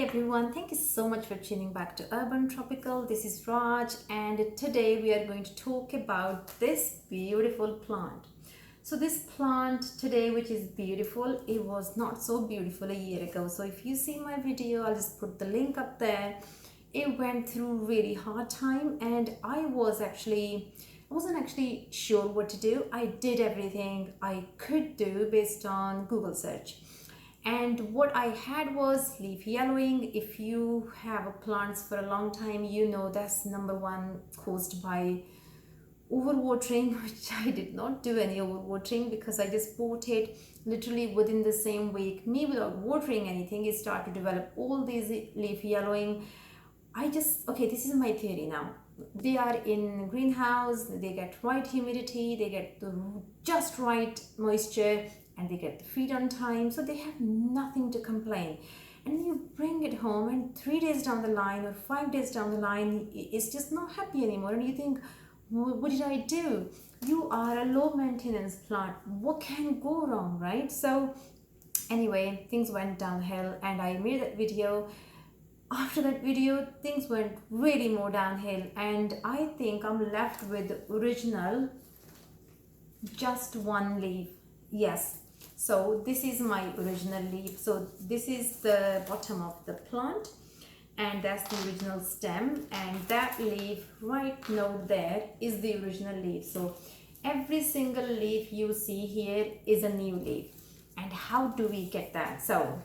everyone, thank you so much for tuning back to Urban Tropical. This is Raj, and today we are going to talk about this beautiful plant. So this plant today, which is beautiful, it was not so beautiful a year ago. So if you see my video, I'll just put the link up there. It went through really hard time, and I wasn't actually sure what to do. I did everything I could do based on Google search. And what I had was leaf yellowing. If you have plants for a long time, you know that's number one caused by overwatering, which I did not do any overwatering because I just bought it literally within the same week. Me without watering anything, it started to develop all these leaf yellowing. Okay, this is my theory now. They are in greenhouse, they get right humidity, they get the just right moisture, and they get the feed on time, so they have nothing to complain. And you bring it home, and 3 days down the line or 5 days down the line, it's just not happy anymore, and you think, what did I do? You are a low maintenance plant. What can go wrong, right? So anyway, things went downhill, and I made that video. After that video, things went really more downhill, and I think I'm left with the original just one leaf. Yes, so this is my original leaf. So this is the bottom of the plant, and that's the original stem, and that leaf right now there is the original leaf. So every single leaf you see here is a new leaf. And how do we get that? So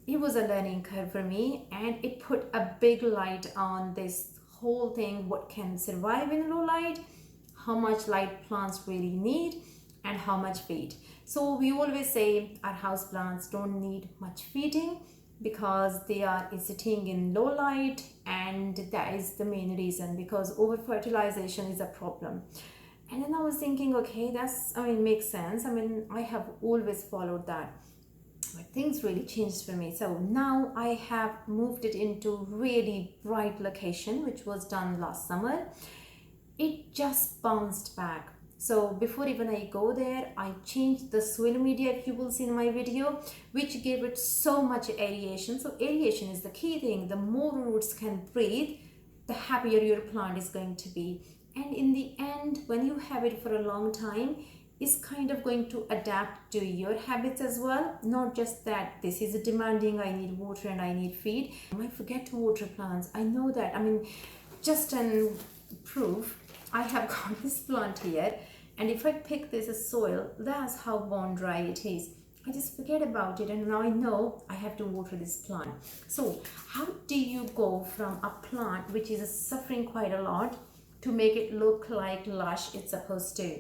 it was a learning curve for me, and it put a big light on this whole thing, what can survive in low light, how much light plants really need, and how much feed. So we always say our house plants don't need much feeding because they are sitting in low light, and that is the main reason, because over fertilization is a problem. And then I was thinking, okay, makes sense. I have always followed that. But things really changed for me. So now I have moved it into really bright location, which was done last summer. It just bounced back. So before even I go there, I changed the soil media, if you will see in my video, which gave it so much aeration. So aeration is the key thing. The more roots can breathe, the happier your plant is going to be. And in the end, when you have it for a long time, is kind of going to adapt to your habits as well. Not just that this is a demanding, I need water and I need feed. I forget to water plants. I know that. Just an proof, I have got this plant here, and if I pick this as soil, that's how bone dry it is. I just forget about it, and now I know I have to water this plant. So how do you go from a plant which is suffering quite a lot to make it look like lush it's supposed to?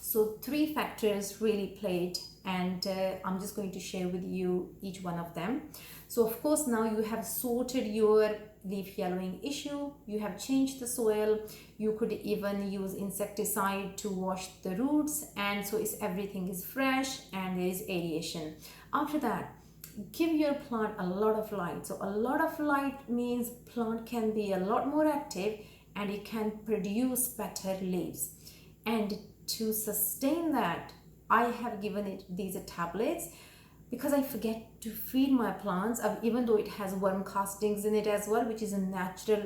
So 3 factors really played, and I'm just going to share with you each one of them. So of course, now you have sorted your leaf yellowing issue, you have changed the soil, you could even use insecticide to wash the roots, and so everything is fresh and there is aeration. After that, give your plant a lot of light. So a lot of light means plant can be a lot more active and it can produce better leaves. And to sustain that, I have given it these tablets because I forget to feed my plants, even though it has worm castings in it as well, which is a natural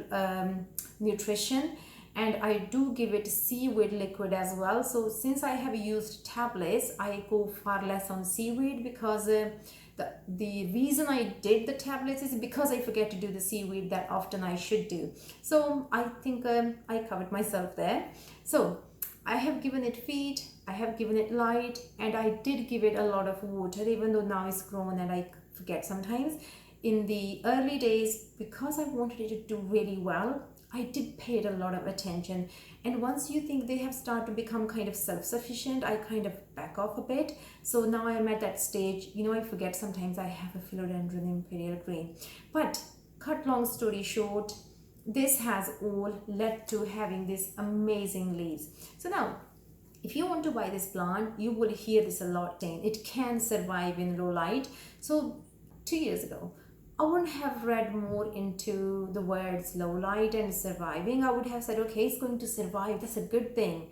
nutrition, and I do give it seaweed liquid as well. So since I have used tablets, I go far less on seaweed because the reason I did the tablets is because I forget to do the seaweed that often I should do. So I think I covered myself there. So I have given it feed, I have given it light, and I did give it a lot of water, even though now it's grown and I forget sometimes. In the early days, because I wanted it to do really well, I did pay it a lot of attention. And once you think they have started to become kind of self-sufficient, I kind of back off a bit. So now I'm at that stage, I forget sometimes I have a Philodendron Imperial green. But cut long story short, this has all led to having these amazing leaves. So now, if you want to buy this plant, you will hear this a lot saying it can survive in low light. So 2 years ago, I wouldn't have read more into the words low light and surviving. I would have said, okay, it's going to survive, that's a good thing.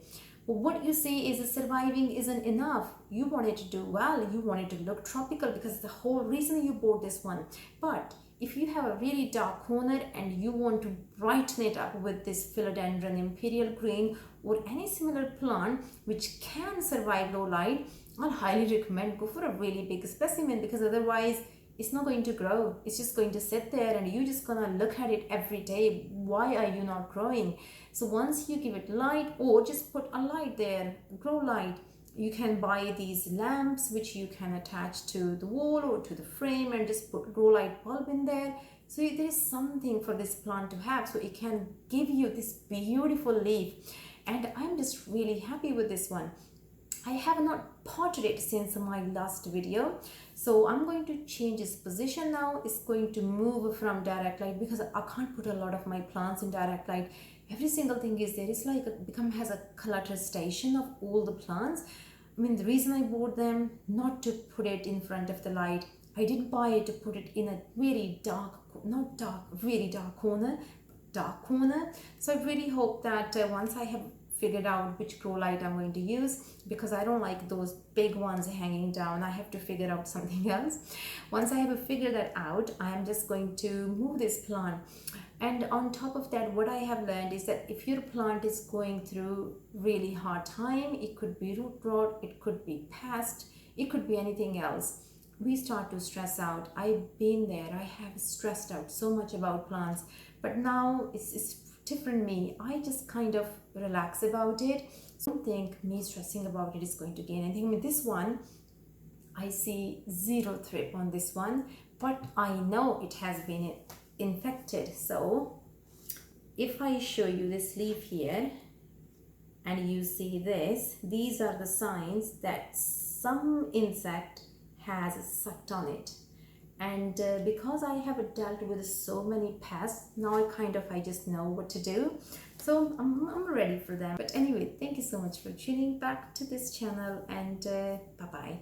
what you see is surviving isn't enough. You want it to do well, you want it to look tropical, because the whole reason you bought this one. But if you have a really dark corner and you want to brighten it up with this Philodendron Imperial green or any similar plant which can survive low light, I'll highly recommend go for a really big specimen, because otherwise it's not going to grow. It's just going to sit there and you're just gonna look at it every day. Why are you not growing? So once you give it light, or just put a light there, grow light, you can buy these lamps which you can attach to the wall or to the frame and just put grow light bulb in there. So there is something for this plant to have, so it can give you this beautiful leaf. And I'm just really happy with this one. I have not potted it since my last video, so I'm going to change its position now. It's going to move from direct light, because I can't put a lot of my plants in direct light. Every single thing is there. It's like has a clutter station of all the plants. I mean, the reason I bought them, not to put it in front of the light. I did buy it to put it in a very dark, not dark, really dark corner. So I really hope that once I have figured out which grow light I'm going to use, because I don't like those big ones hanging down. I have to figure out something else. Once I have figured that out, I am just going to move this plant. And on top of that, what I have learned is that if your plant is going through really hard time, it could be root rot, it could be pest, it could be anything else, we start to stress out. I've been there. I have stressed out so much about plants, but now it's different me. I just kind of relax about it. So I don't think me stressing about it is going to gain anything. With this one, I see zero thrip on this one, but I know it has been infected. So if I show you this leaf here and you see this, these are the signs that some insect has sucked on it. And because I have dealt with so many pests, now I just know what to do. So I'm ready for them. But anyway, thank you so much for tuning back to this channel, and bye-bye.